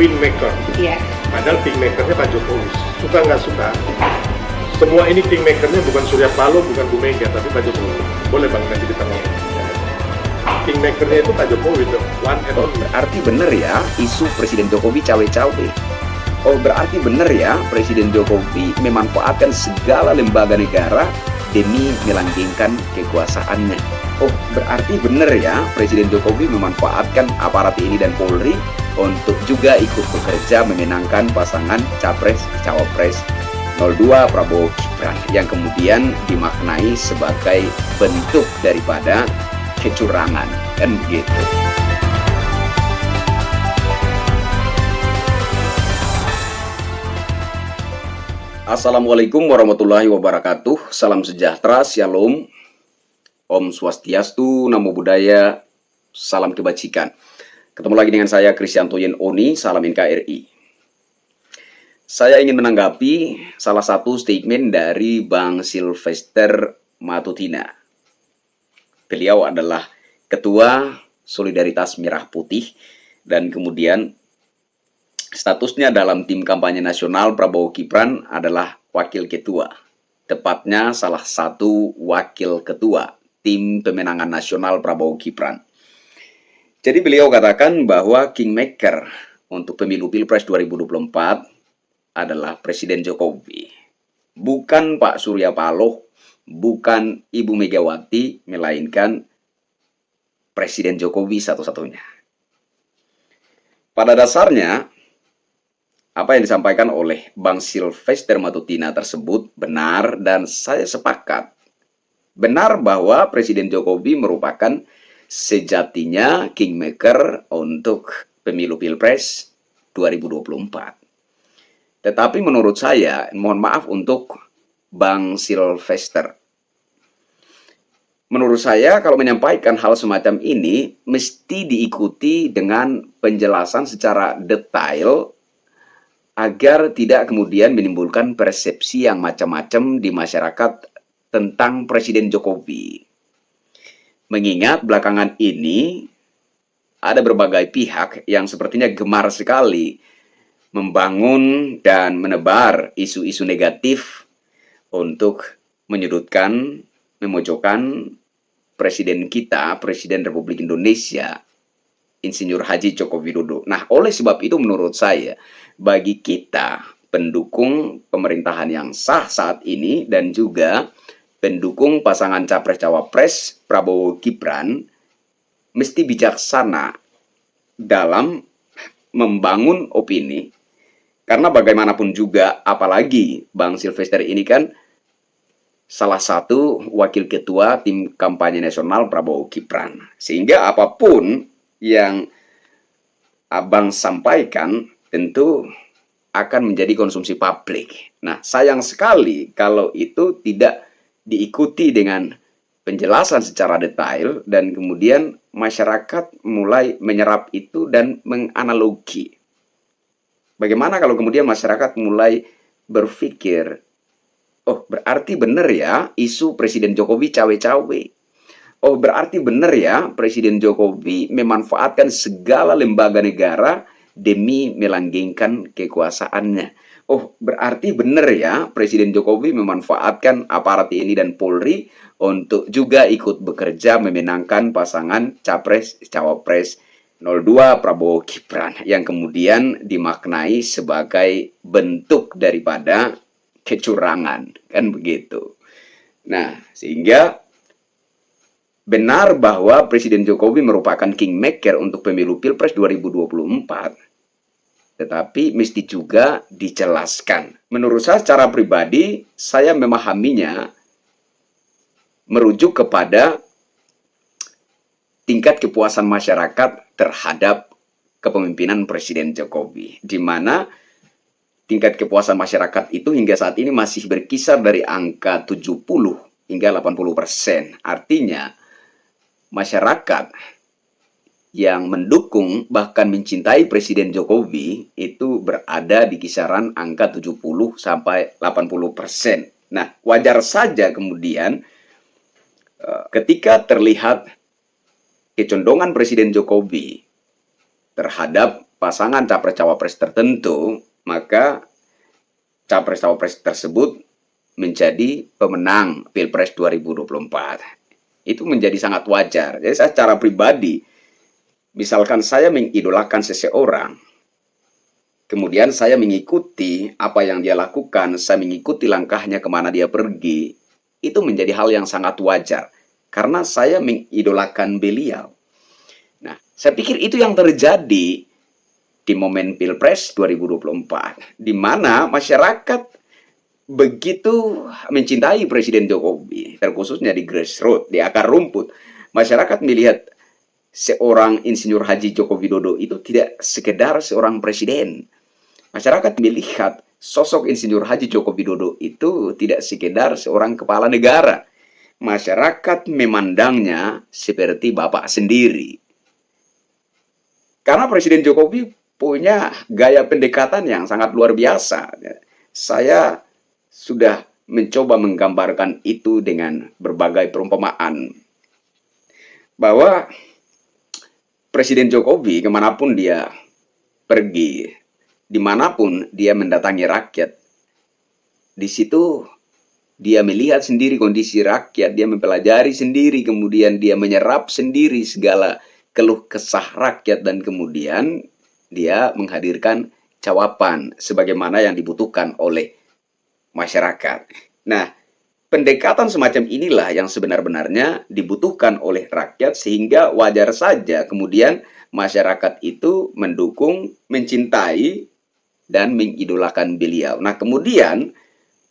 queenmaker. Iya. Padahal kingmakernya Pak Jokowi. Suka nggak suka, semua ini kingmakernya bukan Surya Paloh, bukan Bu Mega, tapi Pak Jokowi. Boleh Bang nanti ditangani. Kingmakernya itu Pak Jokowi dong, one and only. Berarti bener ya isu Presiden Jokowi cawe-cawe. Oh, berarti bener ya Presiden Jokowi memanfaatkan segala lembaga negara demi melanggengkan kekuasaannya. Oh, berarti bener ya Presiden Jokowi memanfaatkan aparat TNI dan Polri untuk juga ikut bekerja memenangkan pasangan Capres-Cawapres 02 Prabowo Gibran yang kemudian dimaknai sebagai bentuk daripada kecurangan, kan begitu. Assalamualaikum warahmatullahi wabarakatuh. Salam sejahtera, shalom, Om Swastiastu, Namo Buddhaya, salam kebajikan. Ketemu lagi dengan saya Kristianto Yen Oni, salam NKRI. Saya ingin menanggapi salah satu statement dari Bang Sylvester Matutina. Beliau adalah Ketua Solidaritas Merah Putih dan kemudian statusnya dalam tim kampanye nasional Prabowo Gibran adalah wakil ketua. Tepatnya salah satu wakil ketua tim pemenangan nasional Prabowo Gibran. Jadi beliau katakan bahwa kingmaker untuk pemilu Pilpres 2024 adalah Presiden Jokowi. Bukan Pak Surya Paloh, bukan Ibu Megawati, melainkan Presiden Jokowi satu-satunya. Pada dasarnya, apa yang disampaikan oleh Bang Sylvester Matutina tersebut benar dan saya sepakat. Benar bahwa Presiden Jokowi merupakan sejatinya kingmaker untuk pemilu Pilpres 2024. Tetapi menurut saya, mohon maaf untuk Bang Sylvester. Menurut saya kalau menyampaikan hal semacam ini mesti diikuti dengan penjelasan secara detail agar tidak kemudian menimbulkan persepsi yang macam-macam di masyarakat tentang Presiden Jokowi. Mengingat belakangan ini ada berbagai pihak yang sepertinya gemar sekali membangun dan menebar isu-isu negatif untuk menyudutkan, memojokkan Presiden kita, Presiden Republik Indonesia, Insinyur Haji Joko Widodo. Nah, oleh sebab itu menurut saya, bagi kita pendukung pemerintahan yang sah saat ini dan juga pendukung pasangan Capres-Cawapres Prabowo Gibran mesti bijaksana dalam membangun opini. Karena bagaimanapun juga, apalagi Bang Sylvester ini kan salah satu wakil ketua tim kampanye nasional Prabowo Gibran. Sehingga apapun yang Abang sampaikan tentu akan menjadi konsumsi publik. Nah, sayang sekali kalau itu tidak diikuti dengan penjelasan secara detail dan kemudian masyarakat mulai menyerap itu dan menganalogi. Bagaimana kalau kemudian masyarakat mulai berpikir, oh berarti benar ya isu Presiden Jokowi cawe-cawe. Oh berarti benar ya Presiden Jokowi memanfaatkan segala lembaga negara demi melanggengkan kekuasaannya. Oh berarti benar ya Presiden Jokowi memanfaatkan aparat TNI dan Polri untuk juga ikut bekerja memenangkan pasangan Capres-Cawapres 02 Prabowo Gibran yang kemudian dimaknai sebagai bentuk daripada kecurangan, kan begitu. Nah, sehingga benar bahwa Presiden Jokowi merupakan kingmaker untuk pemilu Pilpres 2024. Tetapi mesti juga dijelaskan. Menurut saya secara pribadi, saya memahaminya merujuk kepada tingkat kepuasan masyarakat terhadap kepemimpinan Presiden Jokowi. Di mana tingkat kepuasan masyarakat itu hingga saat ini masih berkisar dari angka 70 hingga 80%. Artinya, masyarakat yang mendukung bahkan mencintai Presiden Jokowi itu berada di kisaran angka 70 sampai 80%. Nah, wajar saja kemudian ketika terlihat kecondongan Presiden Jokowi terhadap pasangan capres-cawapres tertentu, maka capres-cawapres tersebut menjadi pemenang Pilpres 2024. Itu menjadi sangat wajar. Jadi saya secara pribadi, misalkan saya mengidolakan seseorang, kemudian saya mengikuti apa yang dia lakukan, saya mengikuti langkahnya kemana dia pergi, itu menjadi hal yang sangat wajar. Karena saya mengidolakan beliau. Nah, saya pikir itu yang terjadi di momen Pilpres 2024, di mana masyarakat begitu mencintai Presiden Jokowi, terkhususnya di grassroots, di akar rumput. Masyarakat melihat seorang Insinyur Haji Joko Widodo itu tidak sekedar seorang presiden. Masyarakat melihat sosok Insinyur Haji Joko Widodo itu tidak sekedar seorang kepala negara. Masyarakat memandangnya seperti bapak sendiri. Karena Presiden Jokowi punya gaya pendekatan yang sangat luar biasa. Saya sudah mencoba menggambarkan itu dengan berbagai perumpamaan. Bahwa Presiden Jokowi kemanapun dia pergi, dimanapun dia mendatangi rakyat, di situ dia melihat sendiri kondisi rakyat, dia mempelajari sendiri, kemudian dia menyerap sendiri segala keluh kesah rakyat, dan kemudian dia menghadirkan jawaban sebagaimana yang dibutuhkan oleh masyarakat. Nah, pendekatan semacam inilah yang sebenar-benarnya dibutuhkan oleh rakyat, sehingga wajar saja kemudian masyarakat itu mendukung, mencintai, dan mengidolakan beliau. Nah, kemudian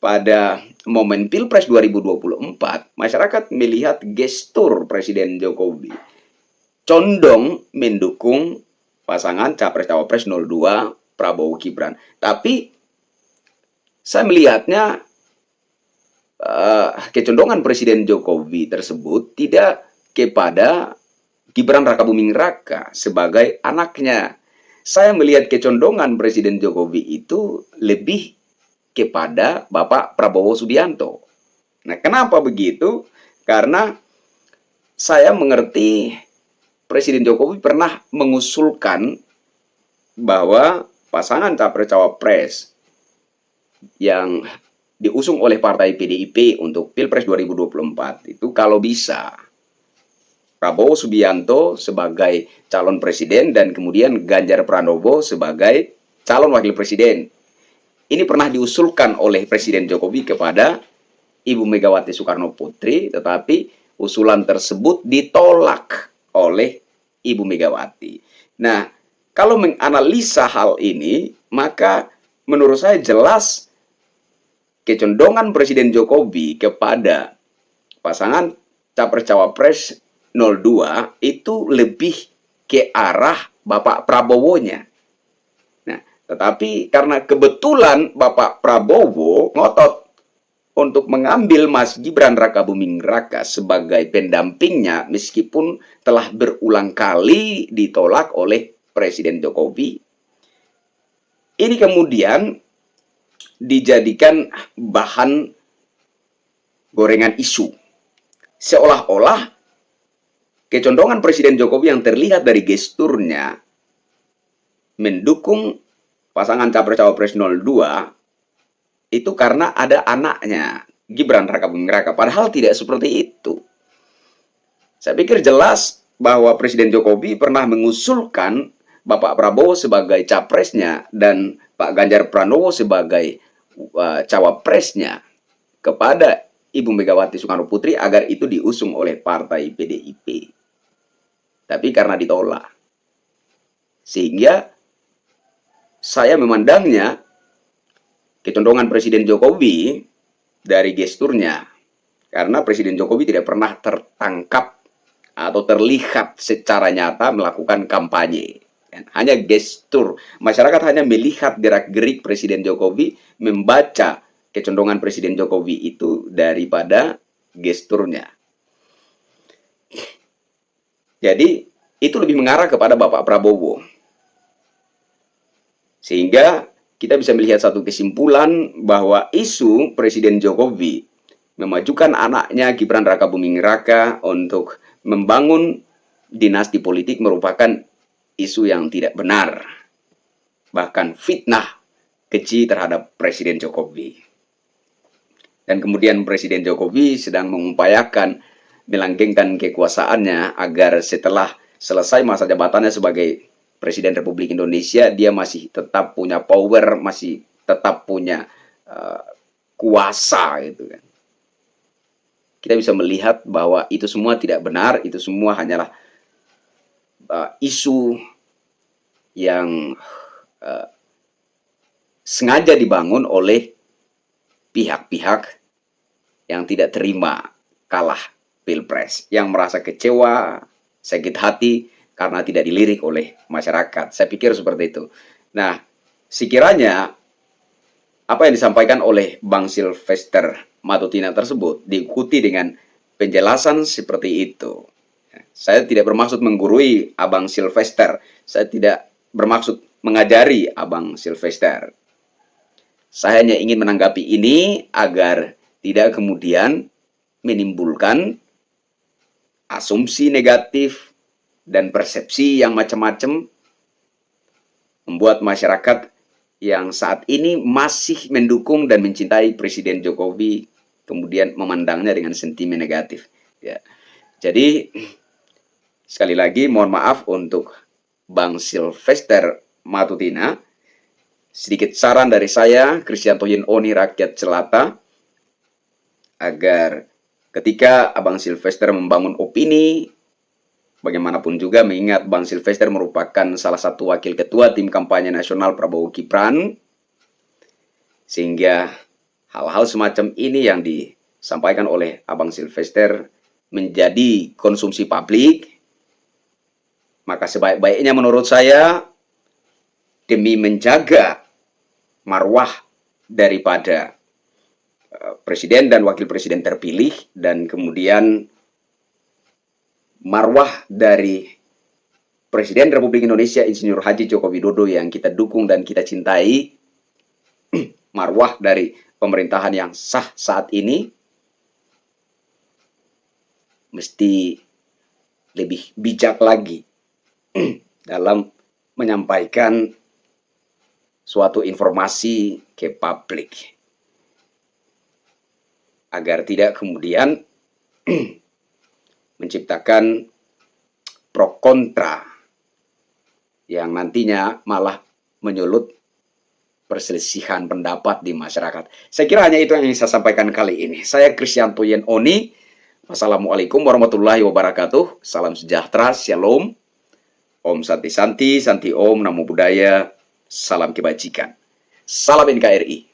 pada momen Pilpres 2024, masyarakat melihat gestur Presiden Jokowi condong mendukung pasangan Capres-Cawapres 02 Prabowo Gibran. Tapi saya melihatnya kecondongan Presiden Jokowi tersebut tidak kepada Gibran Rakabuming Raka sebagai anaknya. Saya melihat kecondongan Presiden Jokowi itu lebih kepada Bapak Prabowo Subianto. Nah, kenapa begitu? Karena saya mengerti Presiden Jokowi pernah mengusulkan bahwa pasangan Capres-Cawapres yang diusung oleh partai PDIP untuk Pilpres 2024 itu kalau bisa Prabowo Subianto sebagai calon presiden dan kemudian Ganjar Pranowo sebagai calon wakil presiden. Ini pernah diusulkan oleh Presiden Jokowi kepada Ibu Megawati Soekarno Putri, tetapi usulan tersebut ditolak oleh Ibu Megawati. Nah, kalau menganalisa hal ini, maka menurut saya jelas kecondongan Presiden Jokowi kepada pasangan Capres-Cawapres 02 itu lebih ke arah Bapak Prabowo-nya. Nah, tetapi karena kebetulan Bapak Prabowo ngotot untuk mengambil Mas Gibran Rakabuming Raka sebagai pendampingnya meskipun telah berulang kali ditolak oleh Presiden Jokowi, ini kemudian dijadikan bahan gorengan isu. Seolah-olah kecondongan Presiden Jokowi yang terlihat dari gesturnya mendukung pasangan Capres-Cawapres 02 itu karena ada anaknya, Gibran Rakabuming Raka. Padahal tidak seperti itu. Saya pikir jelas bahwa Presiden Jokowi pernah mengusulkan Bapak Prabowo sebagai capresnya dan Pak Ganjar Pranowo sebagai cawapresnya kepada Ibu Megawati Soekarno Putri agar itu diusung oleh partai PDIP. Tapi karena ditolak. Sehingga saya memandangnya kecondongan Presiden Jokowi dari gesturnya. Karena Presiden Jokowi tidak pernah tertangkap atau terlihat secara nyata melakukan kampanye. Hanya gestur. Masyarakat hanya melihat gerak-gerik Presiden Jokowi, membaca kecondongan Presiden Jokowi itu daripada gesturnya. Jadi, itu lebih mengarah kepada Bapak Prabowo. Sehingga kita bisa melihat satu kesimpulan bahwa isu Presiden Jokowi memajukan anaknya Gibran Rakabuming Raka untuk membangun dinasti politik merupakan isu yang tidak benar. bahkan fitnah keji terhadap Presiden Jokowi. Dan kemudian Presiden Jokowi sedang mengupayakan melanggengkan kekuasaannya agar setelah selesai masa jabatannya sebagai Presiden Republik Indonesia, dia masih tetap punya power, masih tetap punya kuasa gitu kan. Kita bisa melihat bahwa itu semua tidak benar, itu semua hanyalah isu yang sengaja dibangun oleh pihak-pihak yang tidak terima kalah Pilpres, yang merasa kecewa, sakit hati karena tidak dilirik oleh masyarakat. Saya pikir seperti itu. Nah, sekiranya apa yang disampaikan oleh Bang Sylvester Matutina tersebut diikuti dengan penjelasan seperti itu. Saya tidak bermaksud menggurui Abang Sylvester. Saya tidak bermaksud mengajari Abang Sylvester. Saya hanya ingin menanggapi ini agar tidak kemudian menimbulkan asumsi negatif dan persepsi yang macam-macam, membuat masyarakat yang saat ini masih mendukung dan mencintai Presiden Jokowi kemudian memandangnya dengan sentimen negatif. Ya. Jadi sekali lagi mohon maaf untuk Bang Sylvester Matutina. Sedikit saran dari saya, Kristianto Yen Oni rakyat jelata, agar ketika Abang Sylvester membangun opini, bagaimanapun juga mengingat Bang Sylvester merupakan salah satu wakil ketua tim kampanye nasional Prabowo Gibran, sehingga hal-hal semacam ini yang disampaikan oleh Abang Sylvester menjadi konsumsi publik, maka sebaik-baiknya menurut saya, demi menjaga marwah daripada presiden dan wakil presiden terpilih, dan kemudian marwah dari Presiden Republik Indonesia Insinyur Haji Joko Widodo yang kita dukung dan kita cintai, marwah dari pemerintahan yang sah saat ini, mesti lebih bijak lagi dalam menyampaikan suatu informasi ke publik, agar tidak kemudian menciptakan pro kontra yang nantinya malah menyulut perselisihan pendapat di masyarakat. Saya kira hanya itu yang ingin saya sampaikan kali ini. Saya Kristianto Yen Oni. Wassalamualaikum warahmatullahi wabarakatuh. Salam sejahtera, shalom. Om Santi Santi, Santi Om, Namo Buddhaya. Salam kebajikan. Salam NKRI.